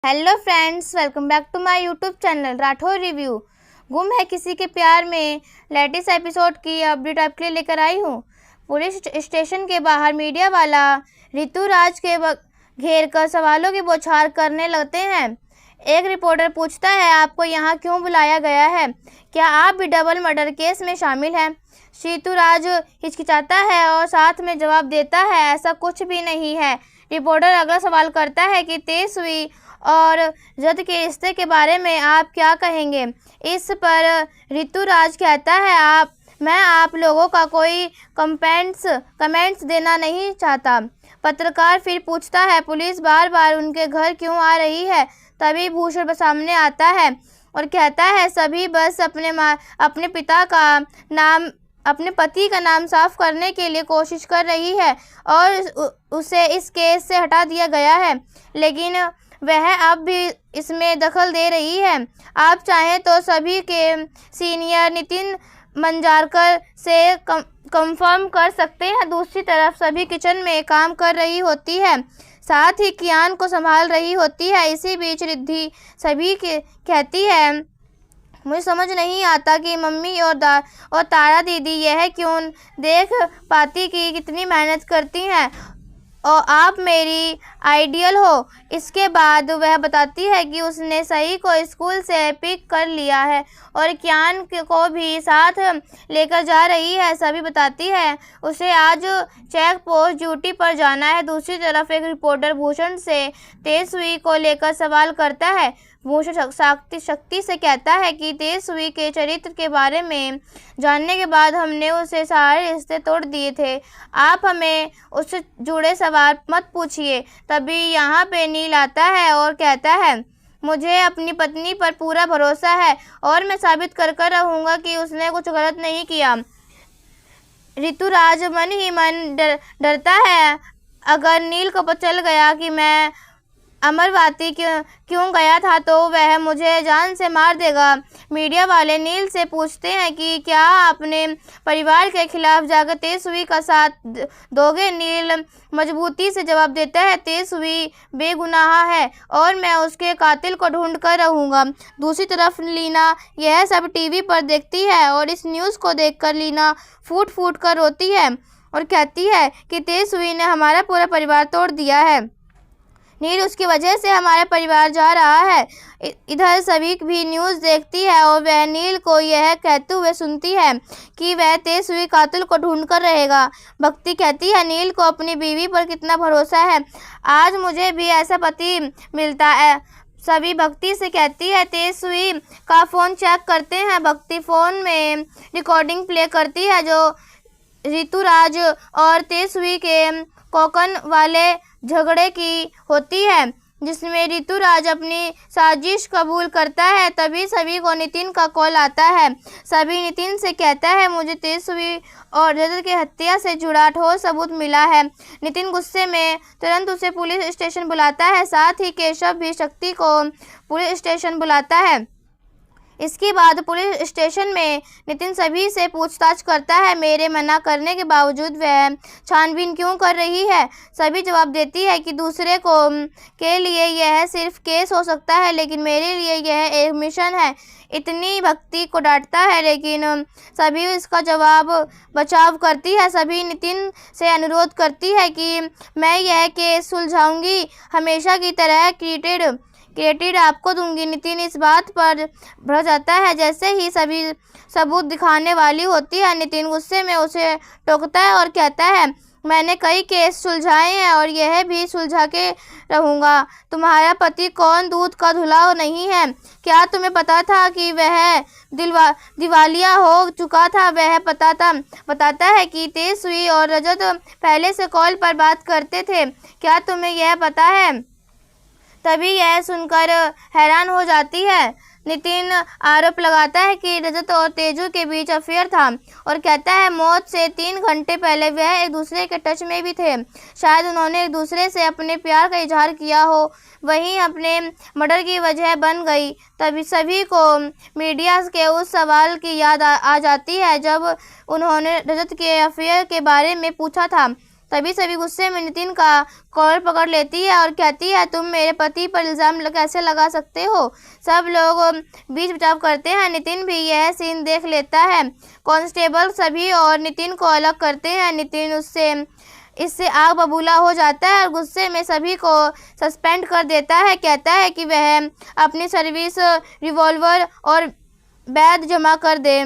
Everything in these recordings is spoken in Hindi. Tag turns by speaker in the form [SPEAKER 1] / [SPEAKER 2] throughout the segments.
[SPEAKER 1] Hello friends, welcome back to my YouTube channel Rathore review. गुम है किसी के प्यार में लेटेस्ट एपिसोड की अपडेट आपके लिए लेकर आई हूँ। पुलिस स्टेशन के बाहर मीडिया वाला ऋतुराज के घेर कर सवालों की बौछार करने लगते हैं। एक रिपोर्टर पूछता है, आपको यहाँ क्यों बुलाया गया है? क्या आप भी डबल मर्डर केस में शामिल हैं? ऋतुराज हिचकिचाता है और साथ में जवाब देता है, ऐसा कुछ भी नहीं है। रिपोर्टर अगला सवाल करता है कि तेजस्वी और रजत के रिश्ते के बारे में आप क्या कहेंगे? इस पर ऋतुराज कहता है, मैं आप लोगों का कोई कमेंट्स देना नहीं चाहता। पत्रकार फिर पूछता है, पुलिस बार बार उनके घर क्यों आ रही है? तभी भूषण सामने आता है और कहता है, सभी बस अपने पति का नाम साफ करने के लिए कोशिश कर रही है और उसे इस केस से हटा दिया गया है, लेकिन वह अब भी इसमें दखल दे रही है। आप चाहें तो सभी के सीनियर नितिन मंजारकर से कंफर्म कर सकते हैं। दूसरी तरफ सभी किचन में काम कर रही होती है, साथ ही कियान को संभाल रही होती है। इसी बीच रिद्धि सभी कहती है, मुझे समझ नहीं आता कि मम्मी और तारा दीदी यह क्यों देख पाती कि कितनी मेहनत करती हैं और आप मेरी आइडियल हो। इसके बाद वह बताती है कि उसने सही को स्कूल से पिक कर लिया है और कियान को भी साथ लेकर जा रही है। सभी बताती है उसे आज चेक पोस्ट ड्यूटी पर जाना है। दूसरी तरफ एक रिपोर्टर भूषण से तेजस्वी को लेकर सवाल करता है। भूषण शक्ति से कहता है कि तेजस्वी के चरित्र के बारे में जानने के बाद हमने उसे सारे रिश्ते तोड़ दिए थे। आप हमें उससे जुड़े सवाल मत पूछिए। तभी यहाँ पे नील आता है और कहता है, मुझे अपनी पत्नी पर पूरा भरोसा है और मैं साबित कर रहूँगा कि उसने कुछ गलत नहीं किया। ऋतुराज मन ही मन डरता है, अगर नील को पता चल गया कि मैं अमरवती क्यों गया था तो वह मुझे जान से मार देगा। मीडिया वाले नील से पूछते हैं कि क्या अपने परिवार के खिलाफ जाकर तेजस्वी का साथ दोगे? नील मजबूती से जवाब देता है, तेजस्वी बेगुनाह है और मैं उसके कातिल को ढूंढ कर रहूँगा। दूसरी तरफ लीना यह सब टीवी पर देखती है और इस न्यूज़ को देखकर लीना फूट फूट कर रोती है और कहती है कि तेजस्वी ने हमारा पूरा परिवार तोड़ दिया है। नील उसकी वजह से हमारा परिवार जा रहा है। इधर सभी भी न्यूज़ देखती है और वह नील को यह कहते हुए सुनती है कि वह तेजस्वी कातिल को ढूंढ कर रहेगा। भक्ति कहती है, नील को अपनी बीवी पर कितना भरोसा है, आज मुझे भी ऐसा पति मिलता है। सभी भक्ति से कहती है, तेजस्वी का फ़ोन चेक करते हैं। भक्ति फ़ोन में रिकॉर्डिंग प्ले करती है जो ऋतुराज और तेजस्वी के कोकन वाले झगड़े की होती है, जिसमें ऋतुराज अपनी साजिश कबूल करता है। तभी सभी को नितिन का कॉल आता है। सभी नितिन से कहता है, मुझे तेजस्वी और रजत की हत्या से जुड़ा ठोस सबूत मिला है। नितिन गुस्से में तुरंत उसे पुलिस स्टेशन बुलाता है, साथ ही केशव भी शक्ति को पुलिस स्टेशन बुलाता है। इसके बाद पुलिस स्टेशन में नितिन सभी से पूछताछ करता है, मेरे मना करने के बावजूद वह छानबीन क्यों कर रही है? सभी जवाब देती है कि दूसरे के लिए यह सिर्फ केस हो सकता है, लेकिन मेरे लिए यह एक मिशन है। इतनी भक्ति को डांटता है, लेकिन सभी इसका बचाव करती है। सभी नितिन से अनुरोध करती है कि मैं यह केस सुलझाऊंगी, हमेशा की तरह क्रेडिट आपको दूंगी। नितिन इस बात पर भड़ जाता है। जैसे ही सभी सबूत दिखाने वाली होती है, नितिन गुस्से में उसे टोकता है और कहता है, मैंने कई केस सुलझाए हैं और यह भी सुलझा के रहूँगा। तुम्हारा पति कौन दूध का धुला नहीं है? क्या तुम्हें पता था कि वह दिवालिया हो चुका था? वह बताता है कि तेजस्वी और रजत पहले से कॉल पर बात करते थे। क्या तुम्हें यह पता है? तभी यह सुनकर हैरान हो जाती है। नितिन आरोप लगाता है कि रजत और तेजू के बीच अफेयर था और कहता है, मौत से 3 घंटे पहले वह एक दूसरे के टच में भी थे। शायद उन्होंने एक दूसरे से अपने प्यार का इजहार किया हो, वहीं अपने मर्डर की वजह बन गई। तभी सभी को मीडिया के उस सवाल की याद आ जाती है जब उन्होंने रजत के अफेयर के बारे में पूछा था। तभी सभी गुस्से में नितिन का कॉलर पकड़ लेती है और कहती है, तुम मेरे पति पर इल्ज़ाम कैसे लगा सकते हो। सब लोग बीच बचाव करते हैं। नितिन भी यह सीन देख लेता है। कांस्टेबल सभी और नितिन को अलग करते हैं। नितिन इससे आग बबूला हो जाता है और गुस्से में सभी को सस्पेंड कर देता है। कहता है कि वह अपनी सर्विस रिवॉल्वर और बैग जमा कर दे।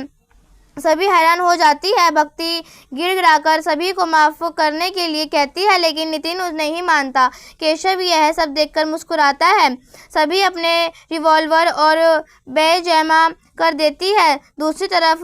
[SPEAKER 1] सभी हैरान हो जाती है। भक्ति गिड़गिड़ाकर सभी को माफ़ करने के लिए कहती है, लेकिन नितिन नहीं मानता। केशव यह सब देखकर मुस्कुराता है। सभी अपने रिवॉल्वर और बैग जमा कर देती है। दूसरी तरफ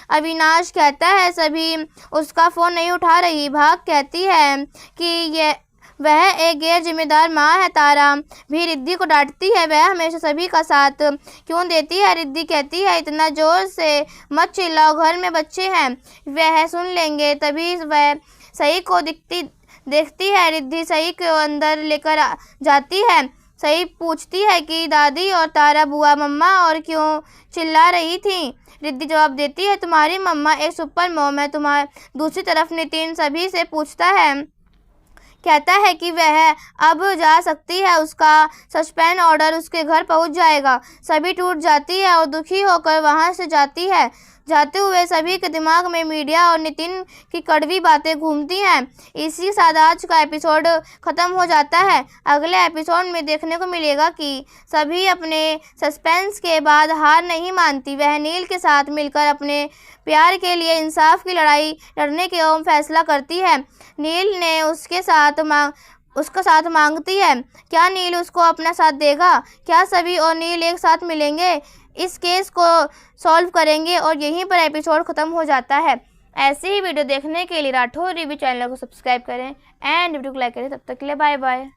[SPEAKER 1] अविनाश कहता है सभी उसका फ़ोन नहीं उठा रही। भाग कहती है कि वह एक गैर जिम्मेदार माँ है। तारा भी रिद्धि को डांटती है, वह हमेशा सभी का साथ क्यों देती है। रिद्धि कहती है, इतना ज़ोर से मत चिल्लाओ, घर में बच्चे हैं, वह सुन लेंगे। तभी वह सई को देखती है। रिद्धि सई को अंदर लेकर जाती है। सई पूछती है कि दादी और तारा बुआ मम्मा और क्यों चिल्ला रही थी। रिद्धि जवाब देती है, तुम्हारी मम्मा एक सुपर मॉम है। दूसरी तरफ नितिन सभी से पूछता है, कहता है कि वह अब जा सकती है, उसका सस्पेंड ऑर्डर उसके घर पहुंच जाएगा। सभी टूट जाती है और दुखी होकर वहां से जाती है। जाते हुए सभी के दिमाग में मीडिया और नितिन की कड़वी बातें घूमती हैं। इसी के साथ आज का एपिसोड ख़त्म हो जाता है। अगले एपिसोड में देखने को मिलेगा कि सभी अपने सस्पेंस के बाद हार नहीं मानती। वह नील के साथ मिलकर अपने प्यार के लिए इंसाफ की लड़ाई लड़ने का फैसला करती है। नील ने उसका साथ मांगती है। क्या नील उसको अपना साथ देगा? क्या सभी और नील एक साथ मिलेंगे, इस केस को सॉल्व करेंगे और यहीं पर एपिसोड ख़त्म हो जाता है। ऐसे ही वीडियो देखने के लिए राठौर रिव्यू चैनल को सब्सक्राइब करें एंड वीडियो को लाइक करें। तब तक के लिए बाय बाय।